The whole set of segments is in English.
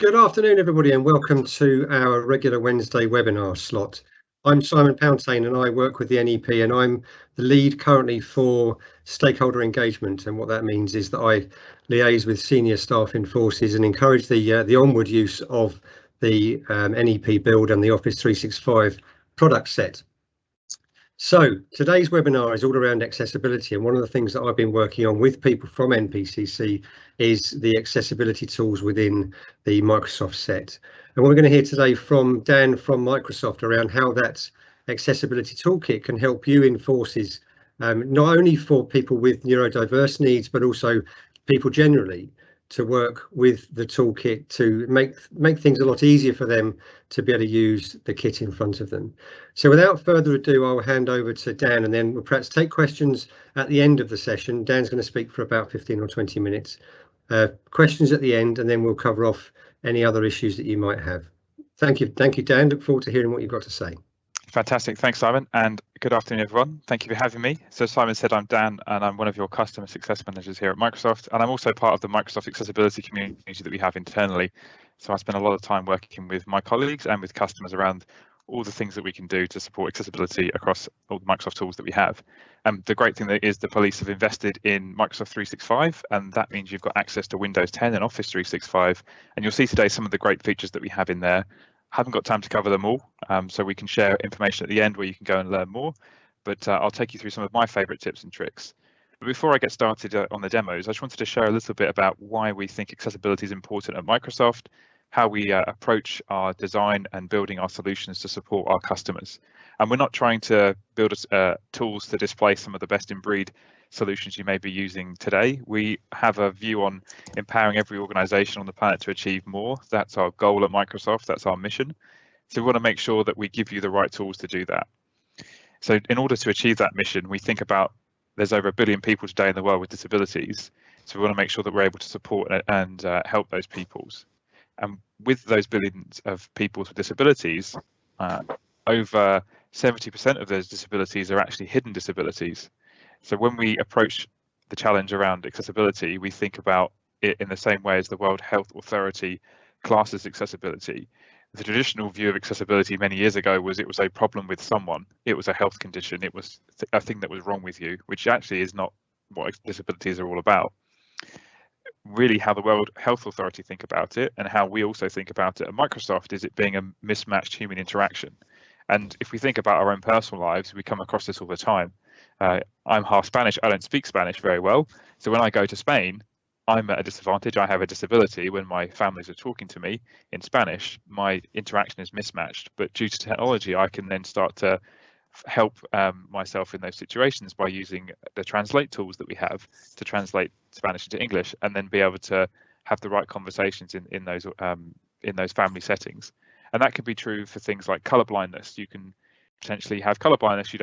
Good afternoon, everybody, and welcome to our regular Wednesday webinar slot. I'm Simon Pountane and I work with the NEP, and I'm the lead currently for stakeholder engagement. And what that means is that I liaise with senior staff in forces and encourage the onward use of the NEP build and the Office 365 product set. So today's webinar is all around accessibility, and one of the things that I've been working on with people from NPCC is the accessibility tools within the Microsoft set. And we're going to hear today from Dan from Microsoft around how that accessibility toolkit can help you in forces, not only for people with neurodiverse needs, but also people generally, to work with the toolkit to make things a lot easier for them to be able to use the kit in front of them. So without further ado, I'll hand over to Dan, and then we'll perhaps take questions at the end of the session. Dan's going to speak for about 15 or 20 minutes. Questions at the end, and then we'll cover off any other issues that you might have. Thank you, Dan. Look forward to hearing what you've got to say. Fantastic. Thanks, Simon, and good afternoon, everyone. Thank you for having me. So Simon said, I'm Dan, and I'm one of your customer success managers here at Microsoft, and I'm also part of the Microsoft accessibility community that we have internally. So I spend a lot of time working with my colleagues and with customers around all the things that we can do to support accessibility across all the Microsoft tools that we have. The great thing is the police have invested in Microsoft 365, and that means you've got access to Windows 10 and Office 365, and you'll see today some of the great features that we have in there. Haven't got time to cover them all, so we can share information at the end where you can go and learn more, but I'll take you through some of my favorite tips and tricks. But before I get started on the demos, I just wanted to share a little bit about why we think accessibility is important at Microsoft, how we approach our design and building our solutions to support our customers. And we're not trying to build tools to displace some of the best in breed solutions you may be using today. We have a view on empowering every organization on the planet to achieve more. That's our goal at Microsoft. That's our mission. So we want to make sure that we give you the right tools to do that. So in order to achieve that mission, we think about there's over 1 billion people today in the world with disabilities. So we want to make sure that we're able to support and help those peoples. And with those billions of people with disabilities, over 70% of those disabilities are actually hidden disabilities. So when we approach the challenge around accessibility, we think about it in the same way as the World Health Authority classes accessibility. The traditional view of accessibility many years ago was it was a problem with someone, it was a health condition, it was a thing that was wrong with you, which actually is not what disabilities are all about. Really how the World Health Authority think about it, and how we also think about it at Microsoft, is it being a mismatched human interaction. And if we think about our own personal lives, we come across this all the time. I'm half Spanish, I don't speak Spanish very well. So when I go to Spain, I'm at a disadvantage, I have a disability. When my families are talking to me in Spanish, my interaction is mismatched. But due to technology, I can then start to help myself in those situations by using the translate tools that we have to translate Spanish into English, and then be able to have the right conversations in those family settings. And that can be true for things like color blindness. You can potentially have color blindness,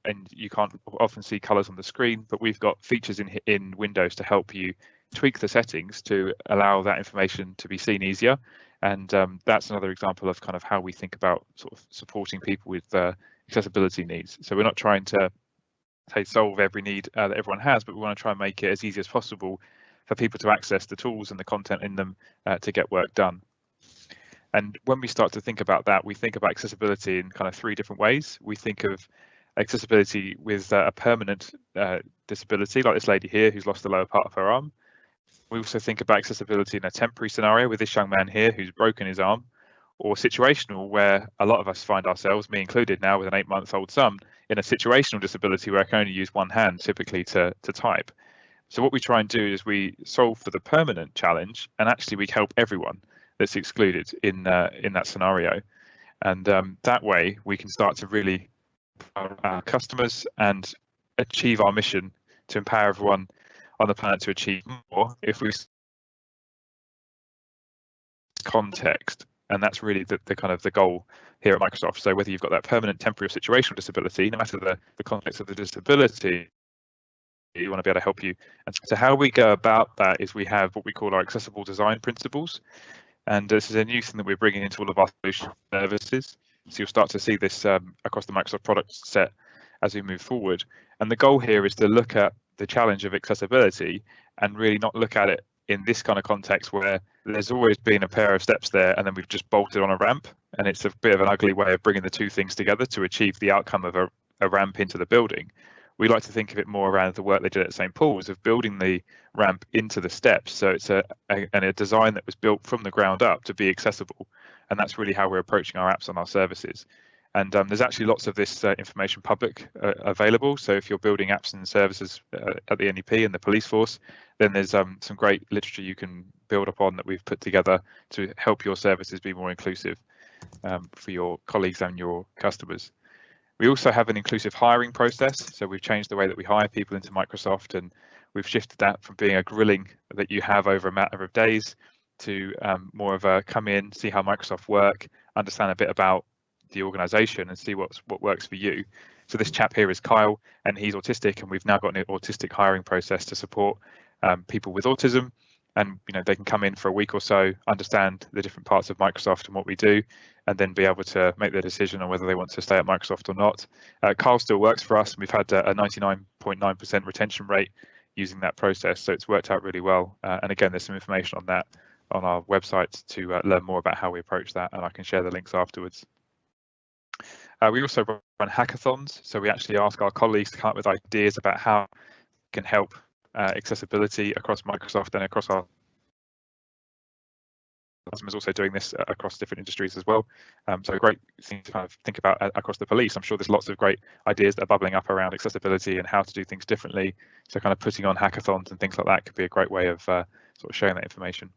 and you can't often see colors on the screen, but we've got features in Windows to help you tweak the settings to allow that information to be seen easier. And that's another example of kind of how we think about sort of supporting people with accessibility needs. So we're not trying to solve every need that everyone has, but we want to try and make it as easy as possible for people to access the tools and the content in them to get work done. And when we start to think about that, we think about accessibility in kind of 3 different ways. We think of accessibility with a permanent disability, like this lady here who's lost the lower part of her arm. We also think about accessibility in a temporary scenario with this young man here who's broken his arm, or situational, where a lot of us find ourselves, me included now with an 8-month-old son, in a situational disability where I can only use one hand typically to type. So what we try and do is we solve for the permanent challenge, and actually we help everyone that's excluded in that scenario. And that way we can start to really empower our customers and achieve our mission to empower everyone on the planet to achieve more if we context. And that's really the kind of the goal here at Microsoft. So whether you've got that permanent, temporary, or situational disability, no matter the context of the disability, you want to be able to help you. And so how we go about that is we have what we call our accessible design principles. And this is a new thing that we're bringing into all of our solution services. So you'll start to see this across the Microsoft product set as we move forward. And the goal here is to look at the challenge of accessibility and really not look at it in this kind of context where there's always been a pair of steps there and then we've just bolted on a ramp, and it's a bit of an ugly way of bringing the two things together to achieve the outcome of a ramp into the building. We like to think of it more around the work they did at St. Paul's of building the ramp into the steps. So it's a design that was built from the ground up to be accessible. And that's really how we're approaching our apps and our services. And there's actually lots of this information public available. So if you're building apps and services at the NEP and the police force, then there's some great literature you can build upon that we've put together to help your services be more inclusive for your colleagues and your customers. We also have an inclusive hiring process. So we've changed the way that we hire people into Microsoft, and we've shifted that from being a grilling that you have over a matter of days to more of a come in, see how Microsoft work, understand a bit about the organization and see what works for you. So this chap here is Kyle, and he's autistic, and we've now got an autistic hiring process to support people with autism. And they can come in for a week or so, understand the different parts of Microsoft and what we do, and then be able to make their decision on whether they want to stay at Microsoft or not. Kyle still works for us, and we've had a 99.9% retention rate using that process, so it's worked out really well. And again, there's some information on that on our website to learn more about how we approach that, and I can share the links afterwards. We also run hackathons, so we actually ask our colleagues to come up with ideas about how we can help accessibility across Microsoft and across our customers, also doing this across different industries as well. So a great thing to kind of think about across the police. I'm sure there's lots of great ideas that are bubbling up around accessibility and how to do things differently. So kind of putting on hackathons and things like that could be a great way of sort of sharing that information.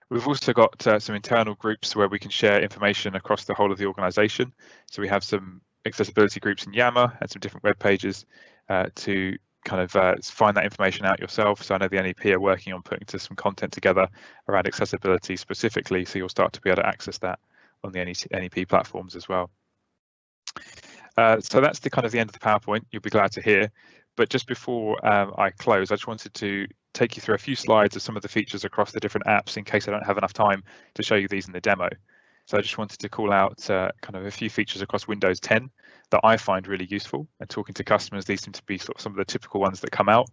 We've also got some internal groups where we can share information across the whole of the organization. So we have some accessibility groups in Yammer and some different web pages to kind of find that information out yourself. So I know the NEP are working on putting some content together around accessibility specifically, so you'll start to be able to access that on the NEP platforms as well. So that's the kind of the end of the PowerPoint, you'll be glad to hear. But just before I close, I just wanted to take you through a few slides of some of the features across the different apps in case I don't have enough time to show you these in the demo. So I just wanted to call out kind of a few features across Windows 10 that I find really useful, and talking to customers, these seem to be sort of some of the typical ones that come out.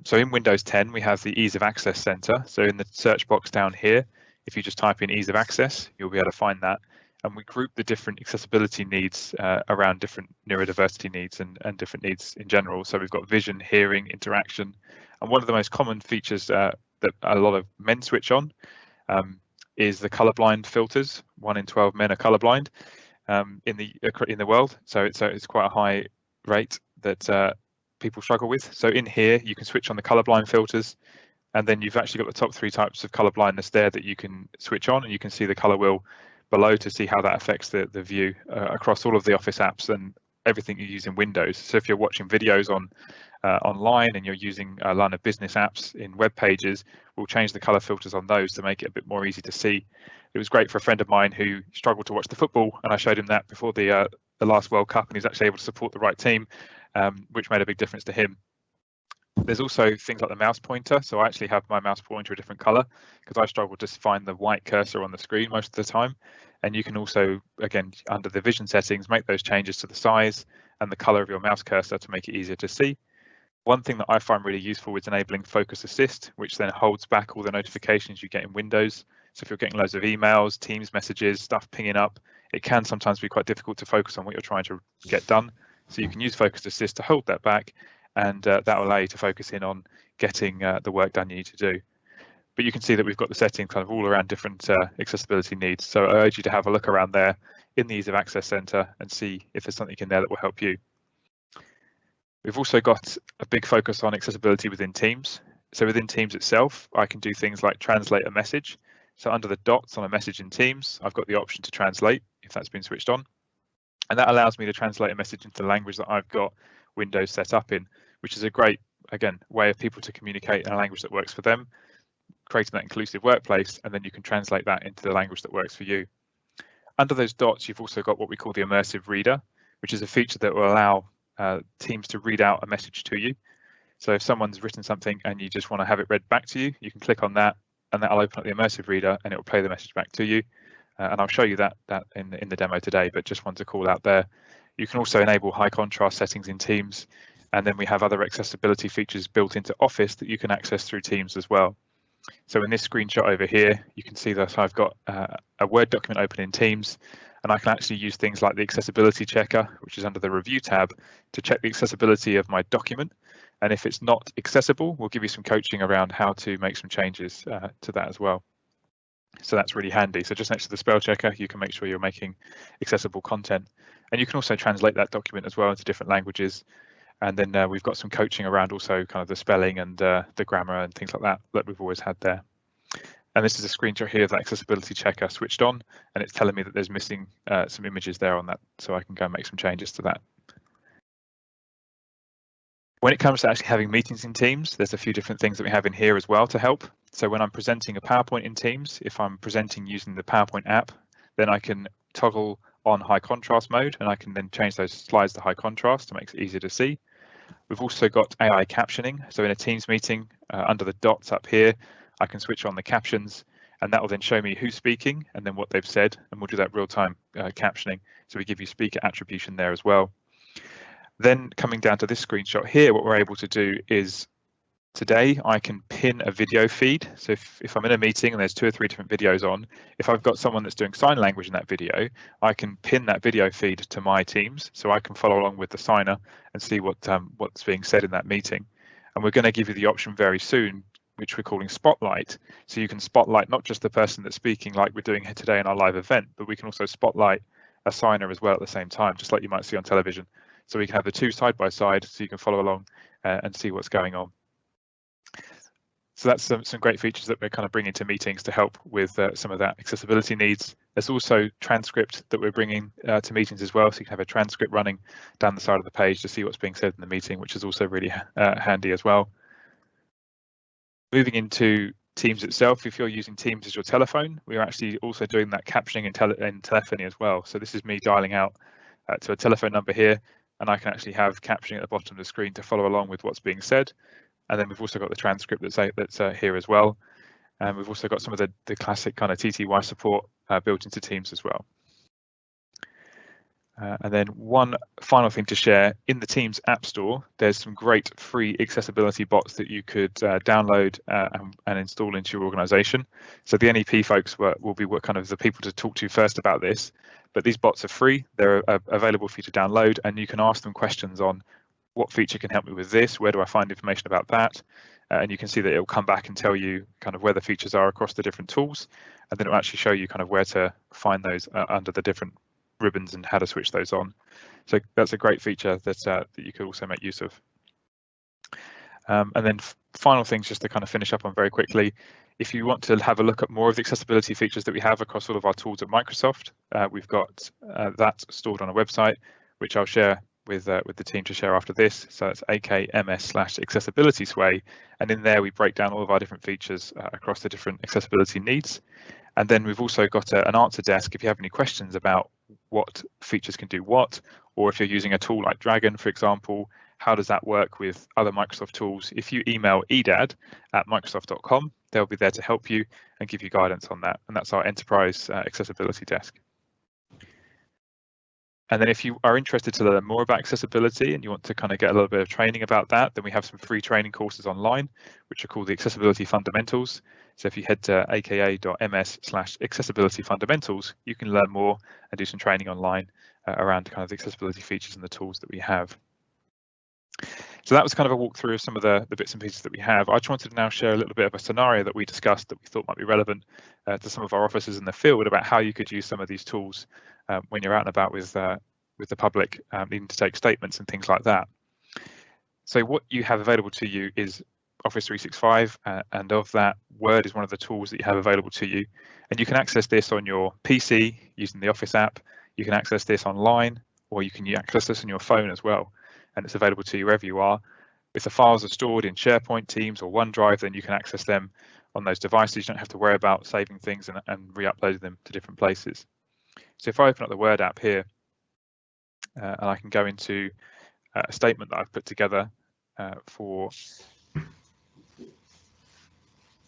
So in Windows 10, we have the Ease of Access Center. So in the search box down here, if you just type in Ease of Access, you'll be able to find that. And we group the different accessibility needs around different neurodiversity needs and different needs in general. So we've got vision, hearing, interaction. And one of the most common features that a lot of men switch on is the colorblind filters. 1 in 12 men are colorblind in the world. So it's quite a high rate that people struggle with. So in here, you can switch on the colorblind filters, and then you've actually got the top 3 types of color blindness there that you can switch on, and you can see the color wheel below to see how that affects the view across all of the Office apps and everything you use in Windows. So if you're watching videos online and you're using a line of business apps in web pages, we'll change the color filters on those to make it a bit more easy to see. It was great for a friend of mine who struggled to watch the football, and I showed him that before the last World Cup, and he's actually able to support the right team, which made a big difference to him. There's also things like the mouse pointer. So I actually have my mouse pointer a different color because I struggle to find the white cursor on the screen most of the time. And you can also, again, under the vision settings, make those changes to the size and the color of your mouse cursor to make it easier to see. One thing that I find really useful is enabling Focus Assist, which then holds back all the notifications you get in Windows. So if you're getting loads of emails, Teams messages, stuff pinging up, it can sometimes be quite difficult to focus on what you're trying to get done. So you can use Focus Assist to hold that back, and that will allow you to focus in on getting the work done you need to do. But you can see that we've got the settings kind of all around different accessibility needs. So I urge you to have a look around there in the Ease of Access Center and see if there's something in there that will help you. We've also got a big focus on accessibility within Teams. So within Teams itself, I can do things like translate a message. So under the dots on a message in Teams, I've got the option to translate if that's been switched on. And that allows me to translate a message into the language that I've got Windows set up in, which is a great, again, way of people to communicate in a language that works for them, creating that inclusive workplace, and then you can translate that into the language that works for you. Under those dots, you've also got what we call the Immersive Reader, which is a feature that will allow Teams to read out a message to you. So if someone's written something and you just want to have it read back to you, you can click on that, and that'll open up the Immersive Reader and it will play the message back to you. And I'll show you that in the demo today, but just want to call out there. You can also enable high contrast settings in Teams, and then we have other accessibility features built into Office that you can access through Teams as well. So in this screenshot over here, you can see that I've got a Word document open in Teams, and I can actually use things like the accessibility checker, which is under the review tab, to check the accessibility of my document. And if it's not accessible, we'll give you some coaching around how to make some changes to that as well. So that's really handy. So just next to the spell checker, you can make sure you're making accessible content. And you can also translate that document as well into different languages. And then we've got some coaching around also kind of the spelling and the grammar and things like that that we've always had there. And this is a screenshot here of that accessibility checker switched on, and it's telling me that there's missing some images there on that, so I can go and make some changes to that. When it comes to actually having meetings in Teams, there's a few different things that we have in here as well to help. So when I'm presenting a PowerPoint in Teams, if I'm presenting using the PowerPoint app, then I can toggle on high contrast mode, and I can then change those slides to high contrast to make it easier to see. We've also got AI captioning. So in a Teams meeting, under the dots up here, I can switch on the captions, and that will then show me who's speaking and then what they've said, and we'll do that real-time captioning. So we give you speaker attribution there as well. Then coming down to this screenshot here, what we're able to do is today I can pin a video feed. So if I'm in a meeting and there's 2 or 3 different videos on, if I've got someone that's doing sign language in that video, I can pin that video feed to my Teams so I can follow along with the signer and see what's being said in that meeting. And we're going to give you the option very soon, which we're calling Spotlight. So you can spotlight not just the person that's speaking like we're doing here today in our live event, but we can also spotlight a signer as well at the same time, just like you might see on television. So we can have the 2 side by side so you can follow along and see what's going on. So that's some great features that we're kind of bringing to meetings to help with some of that accessibility needs. There's also transcript that we're bringing to meetings as well, so you can have a transcript running down the side of the page to see what's being said in the meeting, which is also really handy as well. Moving into Teams itself, if you're using Teams as your telephone, we're actually also doing that captioning in telephony as well. So this is me dialing out to a telephone number here, and I can actually have captioning at the bottom of the screen to follow along with what's being said. And then we've also got the transcript that's here as well. And we've also got some of the classic kind of TTY support built into Teams as well. And then one final thing to share, in the Teams App Store, there's some great free accessibility bots that you could download and install into your organization. So the NEP folks will be kind of the people to talk to first about this, but these bots are free. They're available for you to download, and you can ask them questions on what feature can help me with this, where do I find information about that, and you can see that it will come back and tell you kind of where the features are across the different tools, and then it will actually show you kind of where to find those under the different ribbons and how to switch those on. So that's a great feature that you could also make use of. And then final things just to kind of finish up on very quickly. If you want to have a look at more of the accessibility features that we have across all of our tools at Microsoft, we've got that stored on a website, which I'll share with the team to share after this. So it's akms/accessibility sway, and in there we break down all of our different features across the different accessibility needs. And then we've also got an answer desk if you have any questions about what features can do what, or if you're using a tool like Dragon, for example, how does that work with other Microsoft tools? If you email edad@microsoft.com, they'll be there to help you and give you guidance on that. And that's our enterprise accessibility desk. And then if you are interested to learn more about accessibility and you want to kind of get a little bit of training about that, then we have some free training courses online, which are called the Accessibility Fundamentals. So if you head to aka.ms/accessibility fundamentals, you can learn more and do some training online around kind of the accessibility features and the tools that we have. So that was kind of a walkthrough of some of the bits and pieces that we have. I just wanted to now share a little bit of a scenario that we discussed that we thought might be relevant to some of our officers in the field about how you could use some of these tools when you're out and about with the public needing to take statements and things like that. So what you have available to you is Office 365, and of that, Word is one of the tools that you have available to you. And you can access this on your PC using the Office app. You can access this online, or you can access this on your phone as well. And it's available to you wherever you are. If the files are stored in SharePoint, Teams, or OneDrive, then you can access them on those devices. You don't have to worry about saving things and re-uploading them to different places. So if I open up the Word app here, and I can go into a statement that I've put together for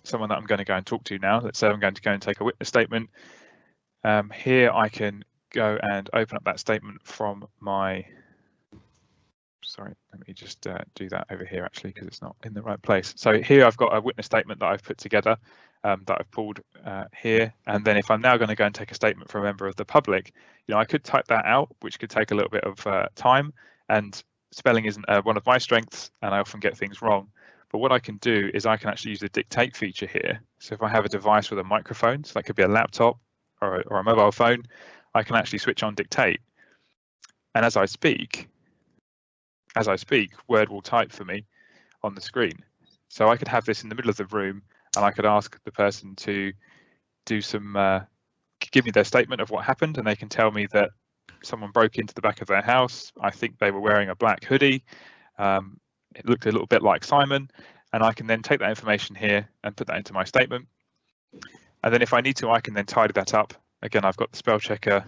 someone that I'm going to go and talk to now. Let's say I'm going to go and take a witness statement. Here I can go and open up that statement from my Sorry, let me just do that over here actually, because it's not in the right place. So here I've got a witness statement that I've put together that I've pulled here. And then if I'm now going to go and take a statement from a member of the public, I could type that out, which could take a little bit of time, and spelling isn't one of my strengths, and I often get things wrong. But what I can do is I can actually use the dictate feature here. So if I have a device with a microphone, so that could be a laptop or a mobile phone, I can actually switch on dictate. And as I speak, Word will type for me on the screen. So I could have this in the middle of the room, and I could ask the person to do some, give me their statement of what happened, and they can tell me that someone broke into the back of their house. I think they were wearing a black hoodie. It looked a little bit like Simon, and I can then take that information here and put that into my statement. And then if I need to, I can then tidy that up. Again, I've got the spell checker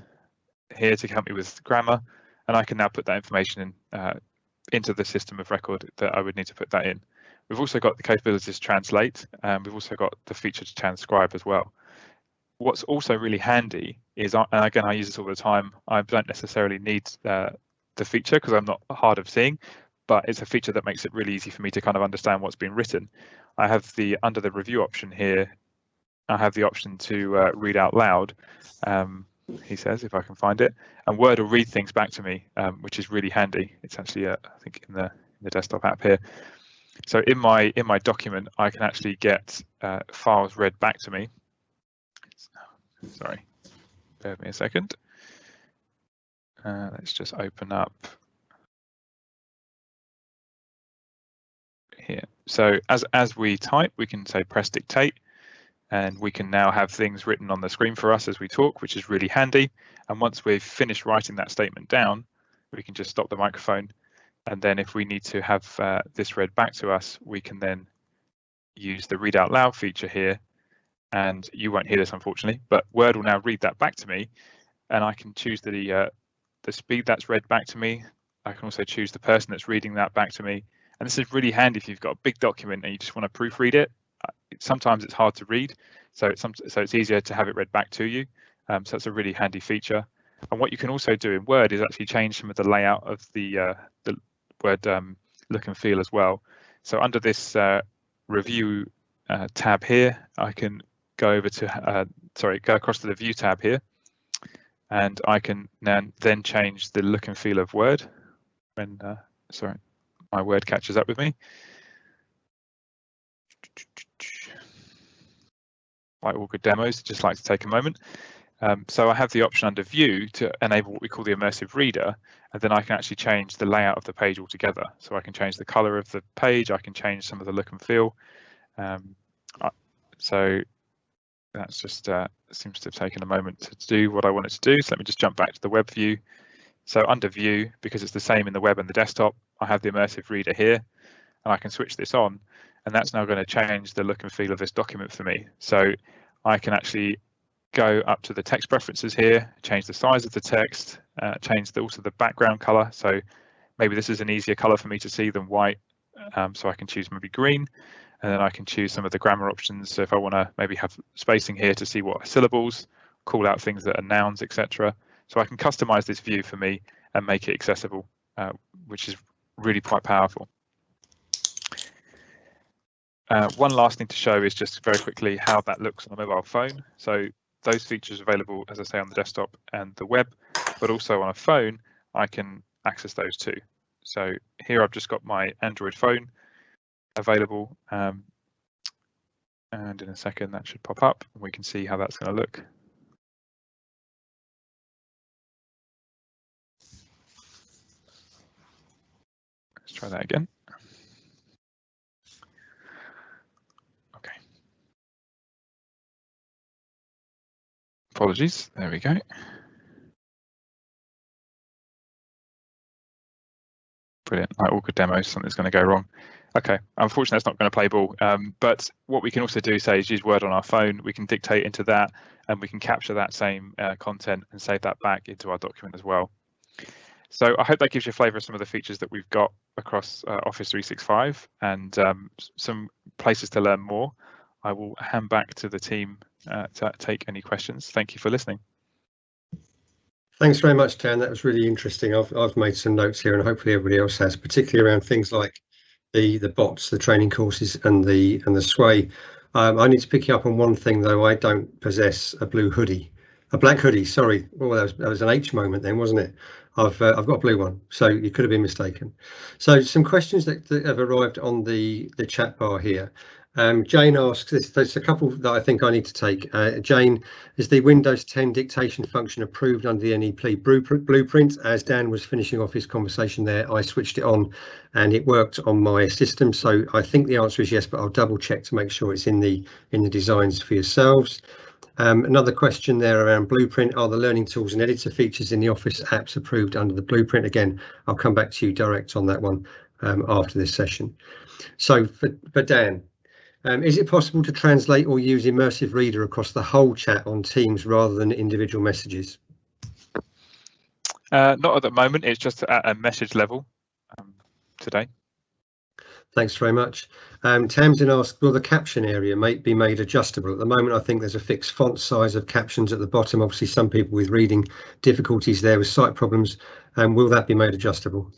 here to help me with grammar, and I can now put that information in into the system of record that I would need to put that in. We've also got the capabilities to translate, and we've also got the feature to transcribe as well. What's also really handy is, and again, I use this all the time, I don't necessarily need the feature because I'm not hard of seeing, but it's a feature that makes it really easy for me to kind of understand what's been written. I have under the review option here, I have the option to read out loud, he says, if I can find it, and Word will read things back to me, which is really handy. It's actually, I think, in the desktop app here. So in my document, I can actually get files read back to me. Sorry, bear with me a second. Let's just open up here. So as we type, we can say press dictate, and we can now have things written on the screen for us as we talk, which is really handy. And once we've finished writing that statement down, we can just stop the microphone. And then if we need to have this read back to us, we can then use the read out loud feature here. And you won't hear this, unfortunately, but Word will now read that back to me, and I can choose the speed that's read back to me. I can also choose the person that's reading that back to me. And this is really handy if you've got a big document and you just want to proofread it. Sometimes it's hard to read, so it's easier to have it read back to you. So that's a really handy feature. And what you can also do in Word is actually change some of the layout of the Word look and feel as well. So under this review tab here, I can go over to go across to the View tab here, and I can then change the look and feel of Word when my Word catches up with me. Like all good demos, just like to take a moment. So I have the option under View to enable what we call the Immersive Reader, and then I can actually change the layout of the page altogether. So I can change the color of the page, I can change some of the look and feel. So that's just seems to have taken a moment to do what I wanted to do. So let me just jump back to the web view. So under View, because it's the same in the web and the desktop, I have the Immersive Reader here, and I can switch this on, and that's now going to change the look and feel of this document for me. So I can actually go up to the text preferences here, change the size of the text, change also the background color. So maybe this is an easier color for me to see than white, so I can choose maybe green, and then I can choose some of the grammar options. So if I want to maybe have spacing here to see what are syllables, call out things that are nouns, etc. So I can customize this view for me and make it accessible, which is really quite powerful. One last thing to show is just very quickly how that looks on a mobile phone. So those features are available, as I say, on the desktop and the web, but also on a phone, I can access those too. So here I've just got my Android phone available, and in a second that should pop up and we can see how that's going to look. Let's try that again. Okay. Apologies, there we go. Brilliant, like all good demos, something's going to go wrong. Okay, unfortunately that's not going to play ball, but what we can also do, say, is use Word on our phone. We can dictate into that and we can capture that same content and save that back into our document as well. So I hope that gives you a flavour of some of the features that we've got across Office 365 and some places to learn more. I will hand back to the team to take any questions. Thank you for listening. Thanks very much, Dan. That was really interesting. I've made some notes here, and hopefully everybody else has, particularly around things like the bots, the training courses, and the sway. I need to pick you up on one thing though. I don't possess a black hoodie. Sorry. Oh, that was an H moment then, wasn't it? I've got a blue one, so you could have been mistaken. So some questions that have arrived on the chat bar here. Jane asks, there's a couple that I think I need to take. Jane, is the Windows 10 dictation function approved under the NEP blueprint? As Dan was finishing off his conversation there, I switched it on and it worked on my system. So I think the answer is yes, but I'll double check to make sure it's in the designs for yourselves. Another question there around Blueprint. Are the learning tools and editor features in the Office apps approved under the Blueprint? Again, I'll come back to you direct on that one after this session. So for Dan, is it possible to translate or use Immersive Reader across the whole chat on Teams rather than individual messages? Not at the moment, it's just at a message level today. Thanks very much. Tamsin asked, will the caption area be made adjustable? At the moment, I think there's a fixed font size of captions at the bottom. Obviously, some people with reading difficulties there with sight problems. Will that be made adjustable?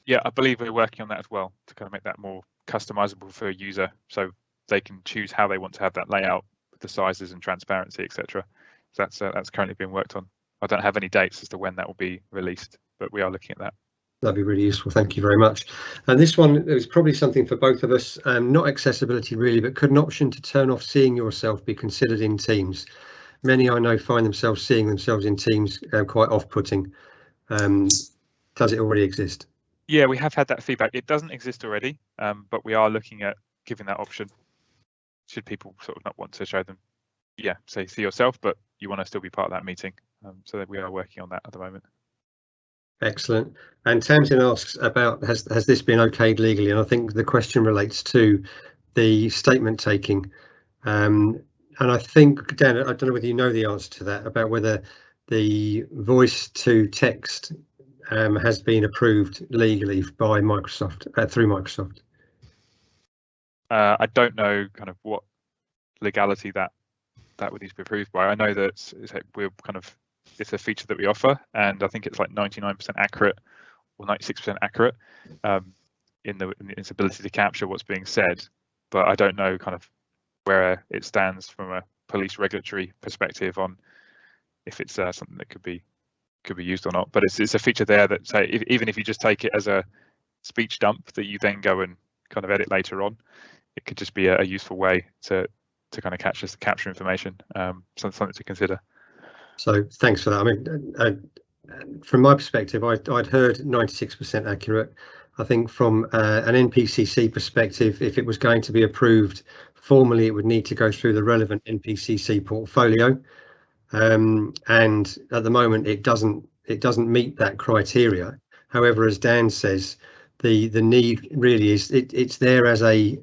Yeah, I believe we're working on that as well to kind of make that more customizable for a user, so they can choose how they want to have that layout with the sizes and transparency, etc. So that's currently being worked on. I don't have any dates as to when that will be released, but we are looking at that. That'd be really useful. Thank you very much. And this one is probably something for both of us, not accessibility really, but could an option to turn off seeing yourself be considered in Teams? Many I know find themselves seeing themselves in Teams quite off-putting. Does it already exist? Yeah, we have had that feedback. It doesn't exist already, but we are looking at giving that option. Should people sort of not want to show them, say see yourself, but you want to still be part of that meeting. So that we are working on that at the moment. Excellent. And Tamsin asks about has this been okayed legally? And I think the question relates to the statement taking. And I think, Dan, I don't know whether you know the answer to that, about whether the voice to text has been approved legally by Microsoft, through Microsoft. I don't know kind of what legality that would need to be approved by. I know that it's a feature that we offer, and I think it's like 99% accurate or 96% accurate in its ability to capture what's being said. But I don't know kind of where it stands from a police regulatory perspective on if it's something that could be used or not. But it's a feature there that say even if you just take it as a speech dump that you then go and kind of edit later on, it could just be a useful way to kind of capture information. Something to consider. So thanks for that. I mean, from my perspective, I'd heard 96% accurate. I think from an NPCC perspective, if it was going to be approved formally, it would need to go through the relevant NPCC portfolio. And at the moment, it doesn't meet that criteria. However, as Dan says, the need really is it's there as a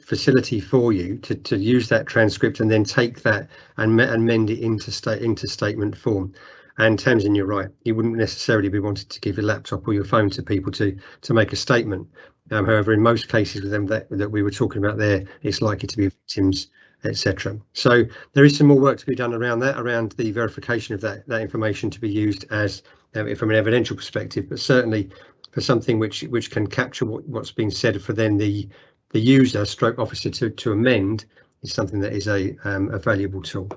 facility for you to use that transcript and then take that and mend it into statement form. And Tamsin, you're right, you wouldn't necessarily be wanting to give your laptop or your phone to people to make a statement. However, in most cases with them that we were talking about there, it's likely to be victims, etc. So there is some more work to be done around the verification of that information to be used as from an evidential perspective, but certainly for something which can capture what's been said for then the user stroke officer to amend is something that is a valuable tool.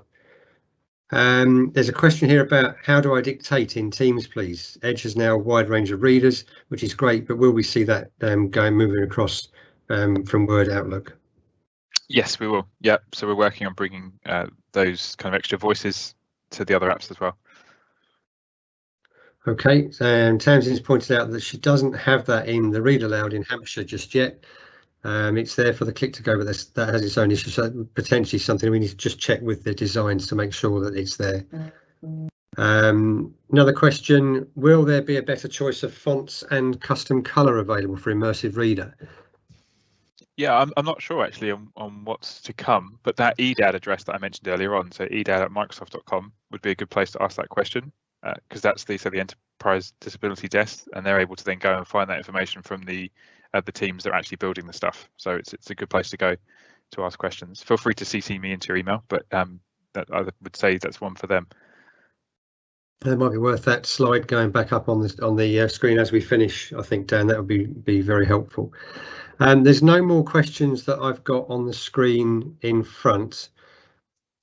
There's a question here about how do I dictate in Teams, please? Edge has now a wide range of readers, which is great, but will we see that moving across from Word Outlook? Yes, we will. Yeah, so we're working on bringing those kind of extra voices to the other apps as well. Okay, and Tamsin's pointed out that she doesn't have that in the Read Aloud in Hampshire just yet. It's there for the click to go, but that has its own issues. So potentially something we need to just check with the designs to make sure that it's there. Another question, will there be a better choice of fonts and custom color available for Immersive Reader? Yeah, I'm not sure actually on what's to come, but that EDAD address that I mentioned earlier on, so edad@microsoft.com would be a good place to ask that question, because that's the Enterprise Disability Desk, and they're able to then go and find that information from the teams that are actually building the stuff. So it's a good place to go to ask questions. Feel free to CC me into your email, but that I would say that's one for them. It might be worth that slide going back up on the screen as we finish. I think, Dan, that would be very helpful. There's no more questions that I've got on the screen in front.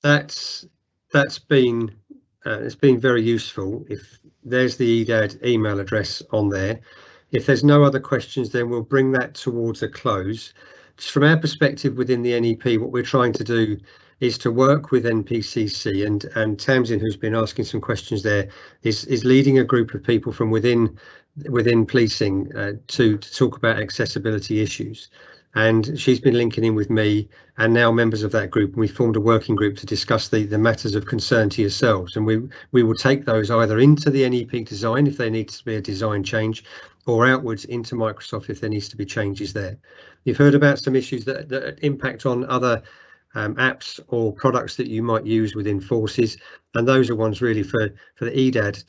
That's been it's been very useful. If there's the EDAD email address on there, if there's no other questions, then we'll bring that towards a close. Just from our perspective within the NEP, what we're trying to do is to work with NPCC, and Tamsin, who's been asking some questions there, is leading a group of people from within policing to talk about accessibility issues. And she's been linking in with me and now members of that group, and we formed a working group to discuss the matters of concern to yourselves, and we will take those either into the NEP design if there needs to be a design change, or outwards into Microsoft if there needs to be changes there. You've heard about some issues that impact on other apps or products that you might use within forces, and those are ones really for the EDAD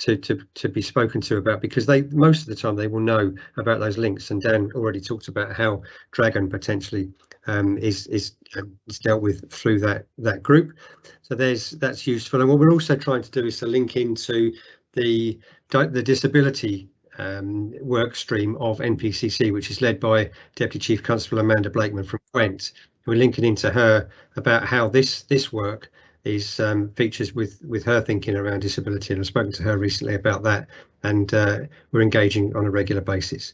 to be spoken to about, because they most of the time they will know about those links, and Dan already talked about how Dragon potentially is dealt with through that group. So that's useful. And what we're also trying to do is to link into the disability work stream of NPCC, which is led by Deputy Chief Constable Amanda Blakeman from Gwent. We're linking into her about how this work is features with her thinking around disability, and I've spoken to her recently about that, and we're engaging on a regular basis.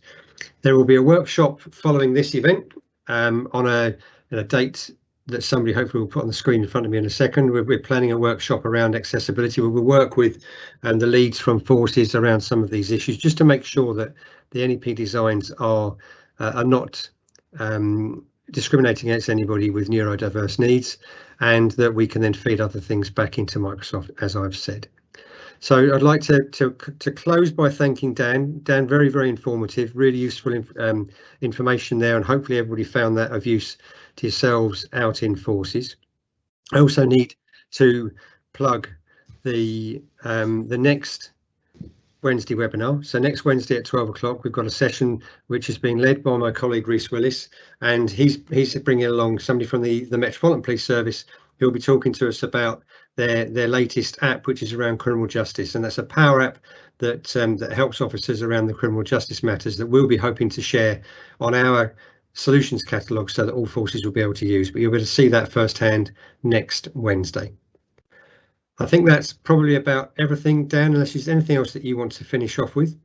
There will be a workshop following this event on a date that somebody hopefully will put on the screen in front of me in a second. We're planning a workshop around accessibility where we'll work with the leads from forces around some of these issues, just to make sure that the NEP designs are not discriminating against anybody with neurodiverse needs, and that we can then feed other things back into Microsoft, as I've said. So I'd like to close by thanking Dan. Dan, very, very informative, really useful information there, and hopefully everybody found that of use to yourselves out in forces. I also need to plug the next Wednesday webinar. So next Wednesday at 12 o'clock, we've got a session which is being led by my colleague Rhys Willis, and he's bringing along somebody from the Metropolitan Police Service who'll be talking to us about their latest app, which is around criminal justice, and that's a power app that helps officers around the criminal justice matters that we'll be hoping to share on our solutions catalogue so that all forces will be able to use. But you'll be able to see that firsthand next Wednesday. I think that's probably about everything, Dan, unless there's anything else that you want to finish off with,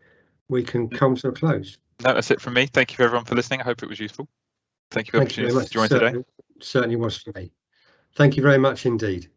we can come to a close. No, that's it from me. Thank you everyone for listening. I hope it was useful. Thank you for the opportunity to join today. Certainly was for me. Thank you very much indeed.